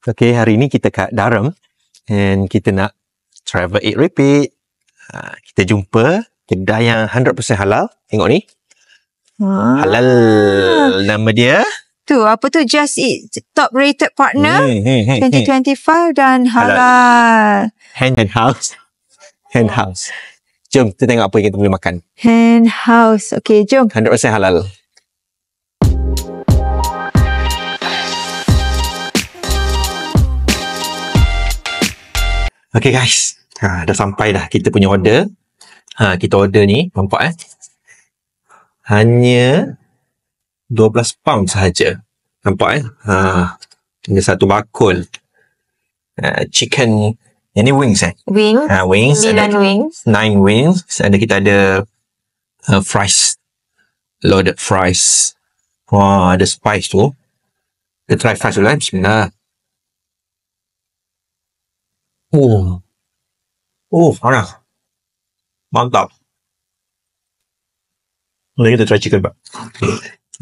Okay, hari ni kita kat Durham and kita nak travel eat repeat. Kita jumpa kedai yang 100% halal. Tengok ni. Halal nama dia. Tu, apa tu? Just Eat Top Rated Partner 2025 dan halal. Hand House. Hand House. Jom kita tengok apa yang kita boleh makan. Hand House. Okay, jom. 100% halal. Okay guys, dah sampai dah kita punya order. Kita order ni, nampak hanya 12 pound sahaja. Nampak Ini satu bakul chicken. Yang ni wings Wings. Wings. 9 wings. 9 wings. Kita ada fries. Loaded fries. Wah, ada spice tu. Kita try fries dulu Bismillah. Panas. Mantap. Mari kita try chicken, Pak.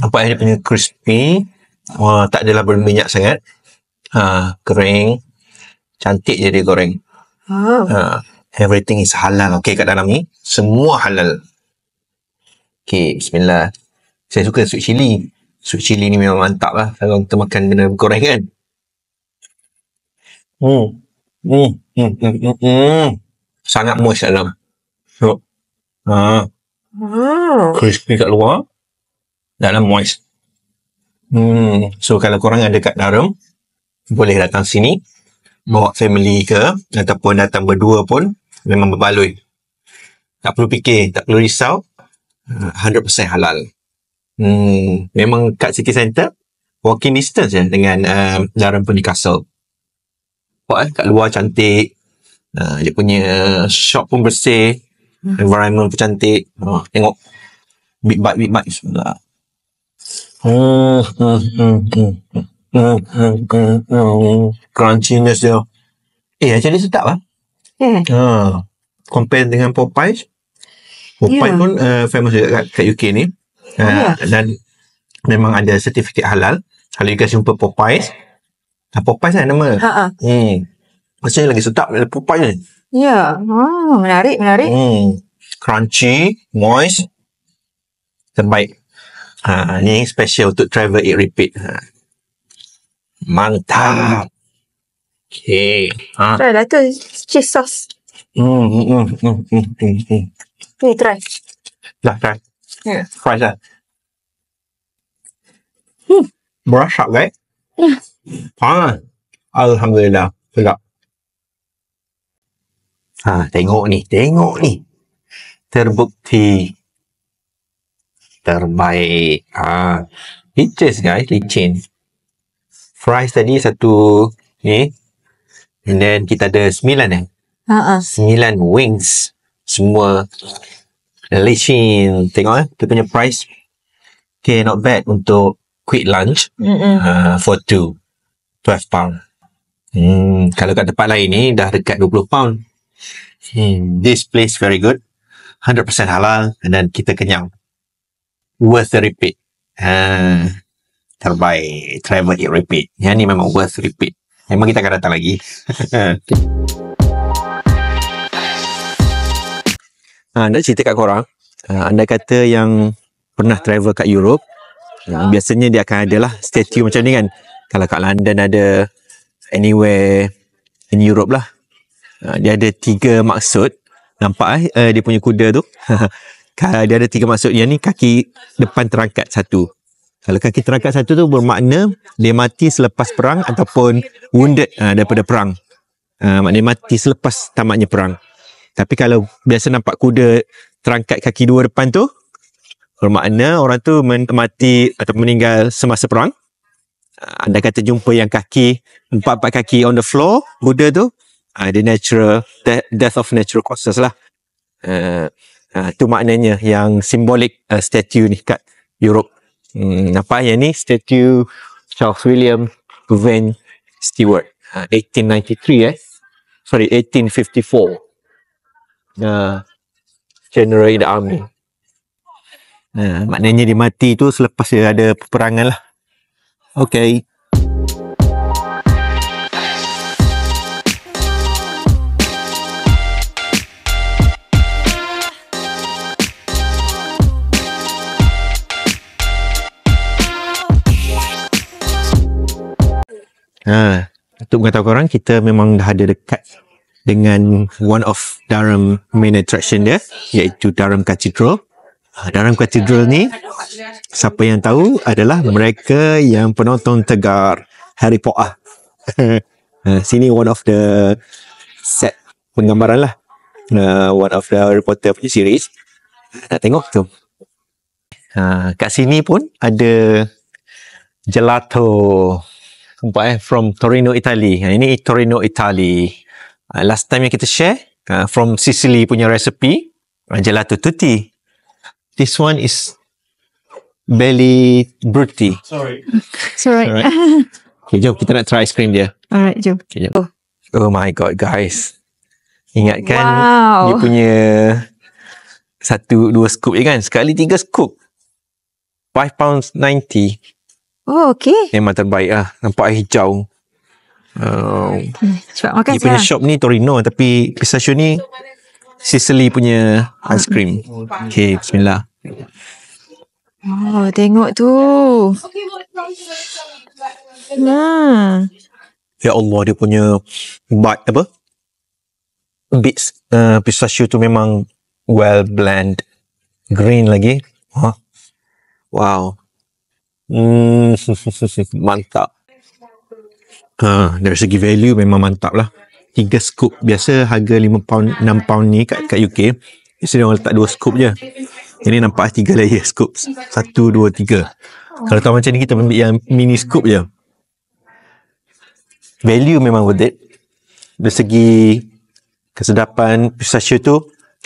Nampak dia punya crispy. Wah, tak adalah berminyak sangat. Kering. Cantik je dia goreng. Everything is halal. Okay, kat dalam ni semua halal. Okay, bismillah. Saya suka sweet chili. Sweet chili ni memang mantap lah kalau kita makan benda goreng kan. Sangat moist dalam. Crispy kat luar, dalam moist. So kalau korang ada kat Durham, boleh datang sini, bawa family ke ataupun datang berdua pun memang berbaloi. Tak perlu fikir, tak perlu risau. 100% halal. Memang kat city centre, walking distance je dengan Durham Pony Castle. Kat luar cantik. Dia punya shop pun bersih. Environment pun cantik. Tengok. Big bite. Bismillah. Crunchiness dia. Macam ni sedap lah. Compare dengan Popeyes. Popeyes pun famous juga kat UK ni. Dan memang ada sertifikat halal. Kalau you guys jumpa Popeyes, Popeyes kan nama. Rasanya lagi sedap dari Popeyes ni. Ya. Menarik. Crunchy, moist. Terbaik. Ni special untuk travel eat repeat. Mantap. Okay. Try lah tu cheese sauce. Ni try. Dah try. Fries lah. Brush up, right? Alhamdulillah. Sedap. Tengok ni. Terbukti. Terbaik. Licin guys, licin. Fries tadi satu ni. And then kita ada 9 9 wings. Semua licin. Tengok dia punya price. Okay, not bad untuk quick lunch. For 12 pound. Kalau kat tempat lain ni dah dekat 20 pound. This place very good. 100% halal. And then kita kenyang. Worth the repeat. Terbaik. Travel eat repeat. Yang ni memang worth repeat. Memang kita akan datang lagi. Nak cerita kat korang. Anda kata yang pernah travel kat Europe, biasanya dia akan ada lah statue macam ni kan. Kalau kat London ada, anywhere in Europe lah. Dia ada 3 maksud. Nampak dia punya kuda tu. Dia ada 3 maksud. Yang ni kaki depan terangkat satu. Kalau kaki terangkat satu tu bermakna dia mati selepas perang ataupun wounded daripada perang. Maknanya mati selepas tamatnya perang. Tapi kalau biasa nampak kuda terangkat kaki 2 depan tu, bermakna orang tu mati atau meninggal semasa perang. Anda kata jumpa yang kaki 4 kaki on the floor, kuda tu, dia natural death of natural causes lah. Tu maknanya yang simbolik statue ni kat Europe. Nampak yang ni statue Charles William Van Stewart 1893 sorry 1854 General in the Army. Maknanya dia mati tu selepas dia ada peperangan lah. Okay. untuk mengatakan korang, kita memang dah ada dekat dengan one of Durham main attraction dia, iaitu Durham Cathedral. Durham Cathedral ni, siapa yang tahu, adalah mereka yang penonton tegar Harry Potter. Sini one of the set penggambaran lah, one of the Harry Potter punya series. Nak tengok tu. Kat sini pun ada gelato. Nampak from Torino, Italy. Ini Torino, Italy. Last time yang kita share from Sicily punya recipe, gelato tutti. This one is belly brutti. Sorry. Alright. Okay, jom kita nak try ice cream dia. Alright, jom. Okay, jom. Oh my god, guys. Ingatkan Wow. dia punya 1-2 scoop je kan? Sekali 3 scoop. £5.90. Oh, okay. Memang terbaik lah. Nampak air hijau. Cepat makan Dia punya sekarang. shop ni Torino, tapi pistachio ni Sicily punya ice cream. Okay, bismillah. Oh, tengok tu. Ya Allah, dia punya bite apa? Bits pistachio tu memang well blend. Green lagi. Wow. Mantap. Dari segi value memang mantap lah. 3 scoop. Biasa harga £5, £6 ni kat UK. Biasanya orang letak 2 scoop je. Ini nampak 3 layer scoop. 1, 2, 3. Kalau tahu macam ni, kita ambil yang mini scoop je. Value memang worth it. Dari segi kesedapan pistachio tu,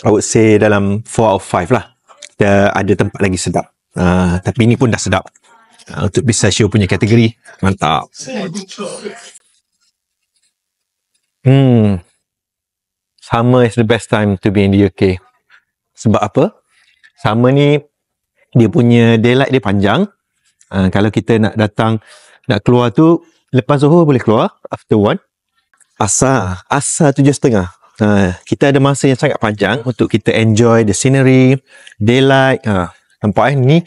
I would say dalam 4 out of 5 lah. Kita ada tempat lagi sedap. Tapi ni pun dah sedap. Untuk pistachio punya kategori, mantap. Summer is the best time to be in the UK. Sebab apa? Summer ni, dia punya daylight dia panjang. Kalau kita nak datang, nak keluar tu, lepas Zuhur boleh keluar, after 1. Asar 7.30. Kita ada masa yang sangat panjang untuk kita enjoy the scenery, daylight. Nampak ni?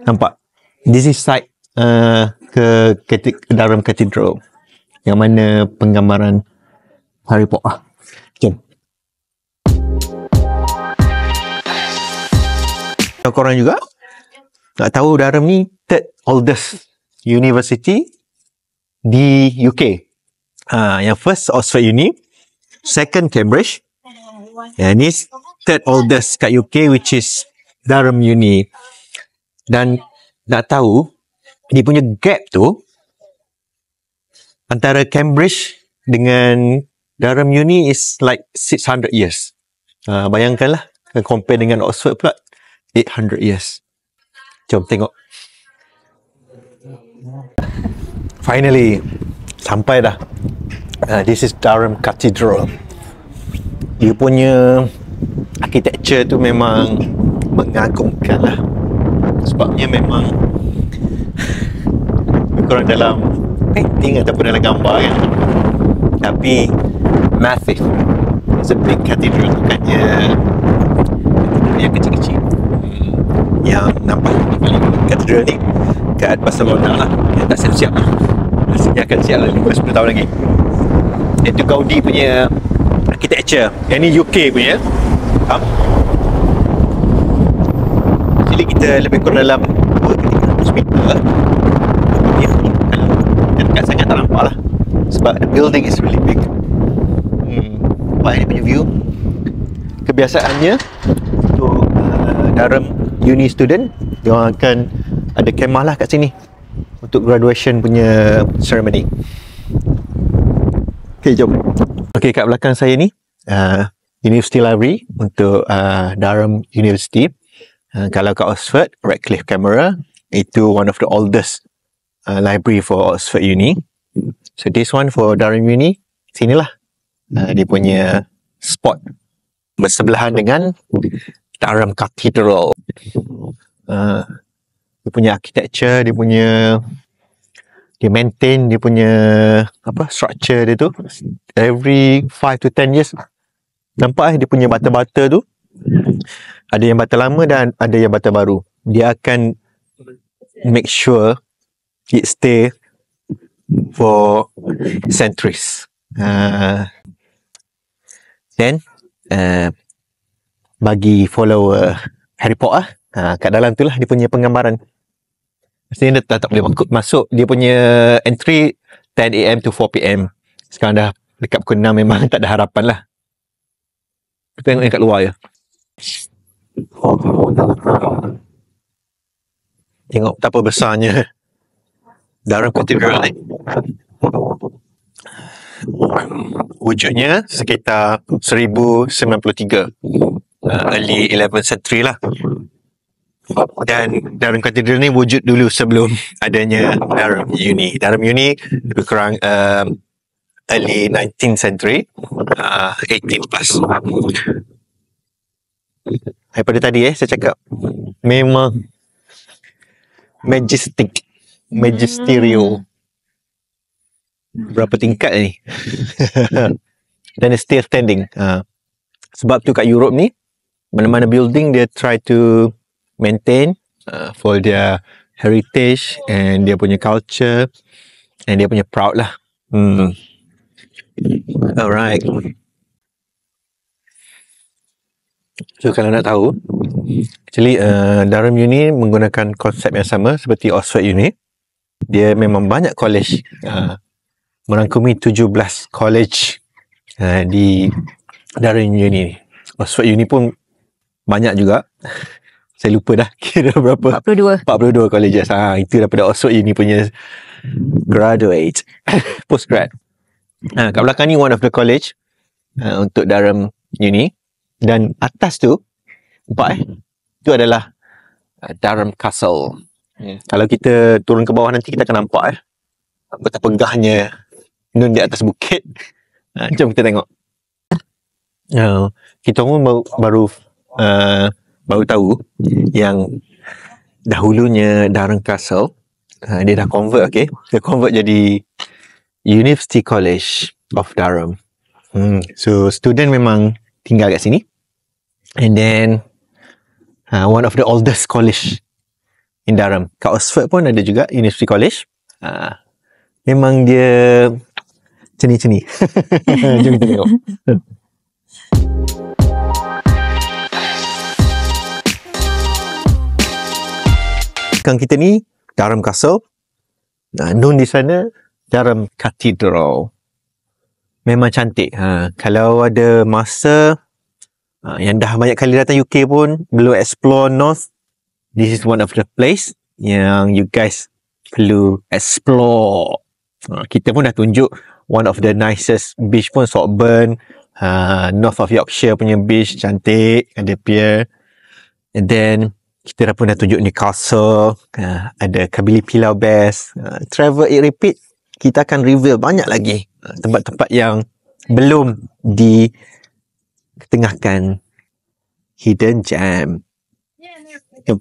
Nampak? This is side ke Durham Cathedral, yang mana penggambaran Harry Potter. Jom. Korang juga tak tahu Durham ni third oldest university di UK. Yang first Oxford Uni, second Cambridge, and this third oldest kat UK, which is Durham Uni. Dan nak tahu dia punya gap tu antara Cambridge dengan Durham Uni is like 600 years. Bayangkanlah, compare dengan Oxford pula 800 years. Jom tengok. Finally sampai dah. This is Durham Cathedral. Dia punya architecture tu memang mengagumkan lah. Sebabnya memang kurang dalam painting ataupun dalam gambar kan. Tapi massive. It's a big cathedral. Bukannya yang kecil-kecil. Yang nampak cathedral ni kat Barcelona lah. Yang tak siap-siap lah. Rasanya akan siap lah 5-10 tahun lagi. Itu Gaudi punya architecture. Yang ni UK punya. Faham? Jadi kita lebih kurang dalam 200 meter lah. Dekat sangat tak nampak lah. Sebab the building is really big. Nampak ni punya view. Kebiasaannya untuk Durham Uni student, dia orang akan ada kemah lah kat sini untuk graduation punya ceremony. Okay, jom. Okay, kat belakang saya ni University Library untuk Durham University. Kalau kat Oxford, Radcliffe Camera, itu one of the oldest library for Oxford Uni. So this one for Durham Uni, sinilah dia punya spot bersebelahan dengan Durham Cathedral. Dia punya architecture, dia maintain dia punya structure dia tu every 5 to 10 years. Nampak dia punya bata-bata tu, ada yang bata lama dan ada yang bata baru. Dia akan make sure it stay for centuries. Then bagi follower Harry Potter, kat dalam tu lah dia punya penggambaran. Maksudnya dia tak boleh masuk. Dia punya entry 10 AM to 4 PM. Sekarang dah dekat pukul 6, memang tak ada harapan lah. Kita tengok yang kat luar je. Tengok betapa besarnya Durham Cathedral ni. Wujudnya sekitar 1093, early 11th century lah. Dan Durham Cathedral ni wujud dulu sebelum adanya Durham Uni. Durham Uni lebih kurang early 19th century, 18 plus. Daripada tadi saya cakap memang magisterial. Berapa tingkat ni? Dan it's still standing. Sebab tu kat Europe ni, mana-mana building dia try to maintain for their heritage and dia punya culture and dia punya proud lah. Alright. So kalau nak tahu, actually Durham Uni menggunakan konsep yang sama seperti Oxford Uni. Dia memang banyak college, merangkumi 17 college di Durham Uni. Oxford Uni pun banyak juga. Saya lupa dah kira berapa. 42 colleges. Itu daripada Oxford Uni punya graduate. Postgrad. Kat belakang ni one of the college untuk Durham Uni. Dan atas tu, nampak itu adalah Durham Castle. Kalau kita turun ke bawah nanti kita akan nampak betapa megahnya nun di atas bukit. Jom kita tengok. Kita pun baru tahu yang dahulunya Durham Castle dia dah convert, dia convert jadi University College of Durham. So student memang tinggal kat sini, and then one of the oldest college in Durham. Kat Oxford pun ada juga University College. Memang dia ceni-ceni. Jom kita tengok. Belakang kita ni Durham Castle. Nun di sana Durham Cathedral. Memang cantik. Kalau ada masa yang dah banyak kali datang UK pun belum explore North, this is one of the place yang you guys perlu explore. Kita pun dah tunjuk one of the nicest beach pun, Saltburn, North of Yorkshire punya beach cantik, ada pier. And then kita pun dah tunjuk Newcastle, ada Kabili Pilau Best. Travel it repeat, kita akan reveal banyak lagi tempat-tempat yang belum diketengahkan, hidden gem. Jom.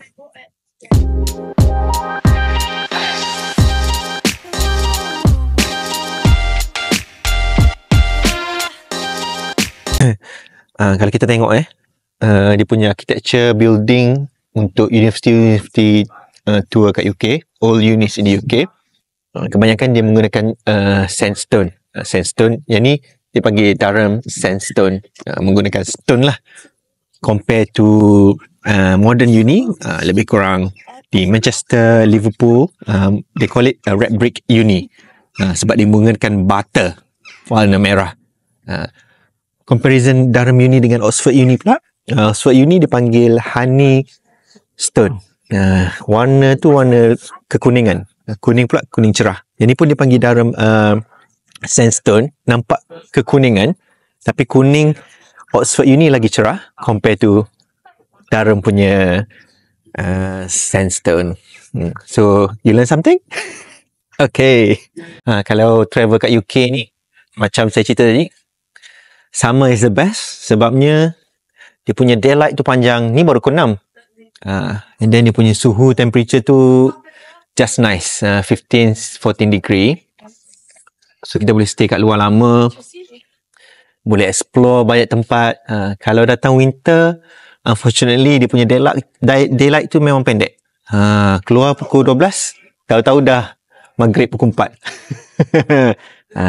Kalau kita tengok dia punya architecture building untuk university tour kat UK, all unis in the UK, kebanyakan dia menggunakan sandstone. Sandstone yang ni dia panggil Durham sandstone, menggunakan stone lah. Compare to modern uni, lebih kurang di Manchester, Liverpool, they call it a red brick uni, sebab dia menggunakan butter warna merah. Comparison Durham Uni dengan Oxford Uni pula, Oxford Uni dipanggil honey stone. Warna tu warna kekuningan, kuning pula kuning cerah. Yang ni pun dipanggil Durham sandstone, nampak kekuningan, tapi kuning Oxford Uni lagi cerah compare to Durham punya sandstone. So you learn something? Okay. Kalau travel kat UK ni, macam saya cerita tadi, summer is the best sebabnya dia punya daylight tu panjang. Ni baru pukul 6. And then dia punya suhu temperature tu just nice, 15-14 degree. So kita boleh stay kat luar lama, boleh explore banyak tempat. Kalau datang winter, unfortunately dia punya daylight tu memang pendek. Keluar pukul 12, tahu-tahu dah maghrib pukul 4.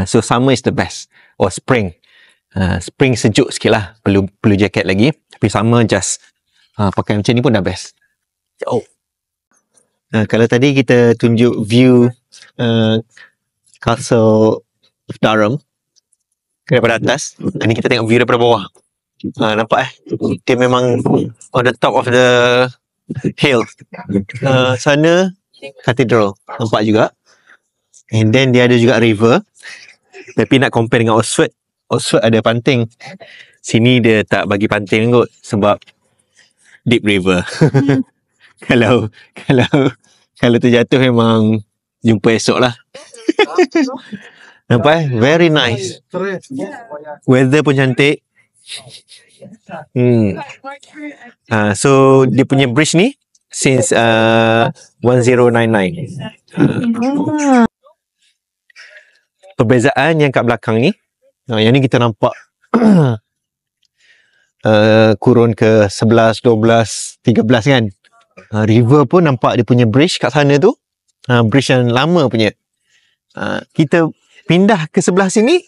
So summer is the best. Or spring. Spring sejuk sikit lah. Perlu jaket lagi. Tapi summer just pakai macam ni pun dah best. Oh. Kalau tadi kita tunjuk view Castle of Durham daripada atas, ni kita tengok view daripada bawah. Nampak dia memang on the top of the hill. Sana cathedral nampak juga, and then dia ada juga river. Tapi nak compare dengan Oxford ada panting, sini dia tak bagi panting kot sebab deep river. kalau terjatuh memang jumpa esok lah. Nampak very nice, weather pun cantik. So dia punya bridge ni since 1099. Perbezaan yang kat belakang ni, yang ni kita nampak kurun ke 11, 12, 13 kan. River pun nampak dia punya bridge kat sana tu, bridge yang lama punya. Kita pindah ke sebelah sini,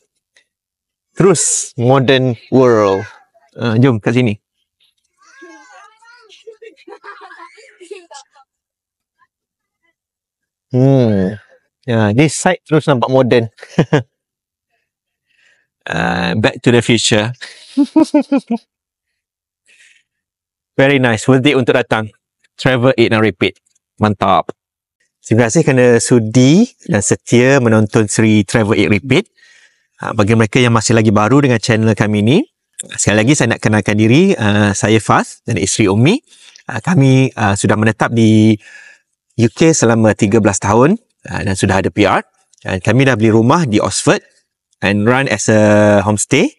terus modern world. Jom kat sini. This side terus nampak modern. Back to the future. Very nice, worth it untuk datang. Travel, eat and repeat. Mantap. Terima kasih kerana sudi dan setia menonton seri Travel, Eat, Repeat. Bagi mereka yang masih lagi baru dengan channel kami ni, sekali lagi saya nak kenalkan diri. Saya Faz dan isteri Umi. Kami sudah menetap di UK selama 13 tahun dan sudah ada PR. Kami dah beli rumah di Oxford and run as a homestay.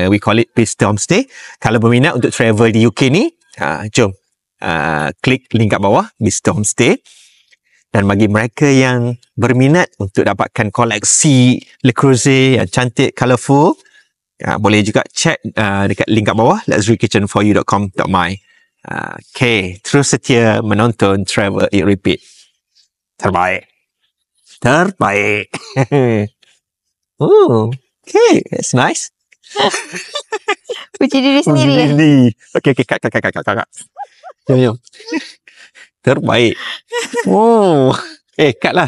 We call it Visitor Homestay. Kalau berminat untuk travel di UK ni, jom klik link kat bawah, Visitor Homestay. Dan bagi mereka yang berminat untuk dapatkan koleksi Le Creuset yang cantik, colourful, boleh juga check dekat link kat bawah, luxurykitchenforyou.com.my. Okay, terus setia menonton Travel, Eat, Repeat. Terbaik. Oh, okay, that's nice. Puji diri sendiri. Okay, cut. Jom. Terbaik. Oh, cut lah.